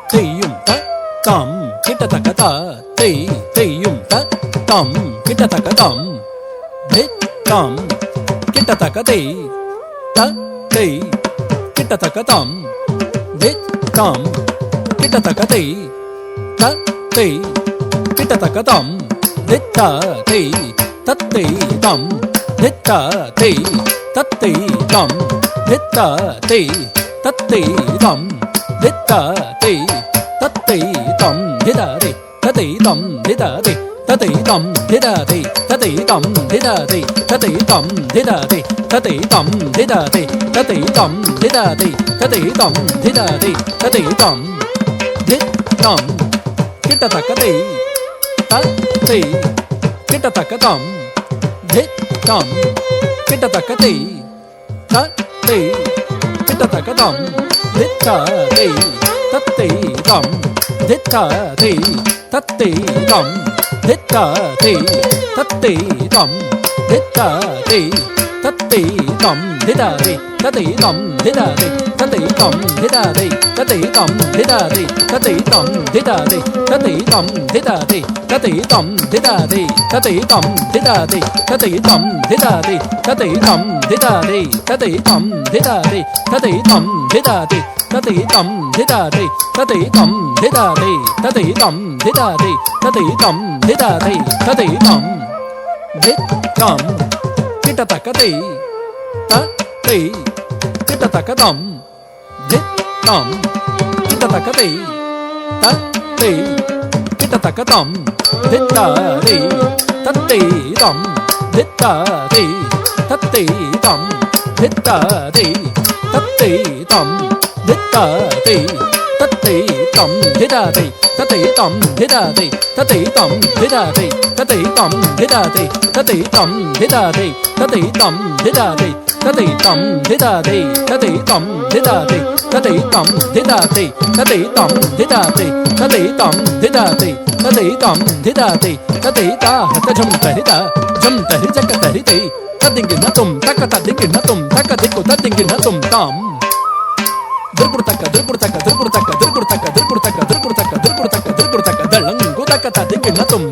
தெய்யும் த தம் கிட்டத்தக்க த தெய்யும் த தம் கிட்டத்தக்க தம் தம் கிட்டத்தக்க த கிட்டத்தக்க தம் தம் கிட்டத்தக்க த கிட்டத்தக்க தம் தத்தை தம் தத்தை தம் தத்தை தம் தத்தை தம் திதாதே தத்தை தம் திதாதே தத்தை தம் திதாதே தத்தை தம் திதாதே தத்தை தம் திதாதே தத்தை தம் திதாதே தத்தை தம் திதாதே தத்தை தம் திதாதே தத்தை தம் தம் கிட்டத்தக்க தத்தை கிட்டத்தக்க தம் தம் கிட்டத்தக்க தத்தை கிட்டத்தக்க தம் தத்தை தத்தை தம் தத்தை தத்தை தம் தத்தை தத்தை தம் தத்தை தத்தை தம் திதாதே தத்தை தம் திதாதே தத்தை தம் திதாதே தத்தை தம் திதாதே தத்தை தம் திதாதே தத்தை தம் திதாதே தத்தை தம் திதாதே தத்தை தம் திதாதே தத்தை தம் திதாதே தத்தை தம் திதாதே தத்தை தம் திதாதே தத்தை தம் திதாதே தத்தை தம் திதாதே தத்தை தம் திதாதே தத்தை தம் திதாதே தத்தை தம் திதாதே தத்தை தம் தம் கிட்டத்தக்க தத்தை கிட்டத்தக்க தம் தம் கிட்டத்தக்க தத்தை கிட்டத்தக்க தம் தித்தாதே தத்தை தம் தித்தாதே தத்தை தம் தித்தாதே தத்தை தம் தித்தாதே தத்தை தம் திதாதே தத்தை தம் திதாதே தத்தை தம் திதாதே தத்தை தம் திதாதே தத்தை தம் திதாதே தத்தை தம் திதாதே தத்தை தம் திதாதே தத்தை தம் திதாதே தத்தை தம் திதாதே தத்தை தம் திதாதே தத்தை தம் திதாதே தத்தை தம் திதாதே தத்தை தா ஹதஜம் தரிதா ஜம் தரி ஜக தரிதே ததிங்கின தும் தக்க ததிங்கின தும் தக்க திக்கு ததிங்கின தும் தாம் திருகுர்தக்க திருகுர்தக்க திருகுர்தக்க திருகுர்தக்க திருகுர்தக்க திருகுர்தக்க திருகுர்தக்க திருகுர்தக்க தளங்கு தக்க ததிங்கின தும்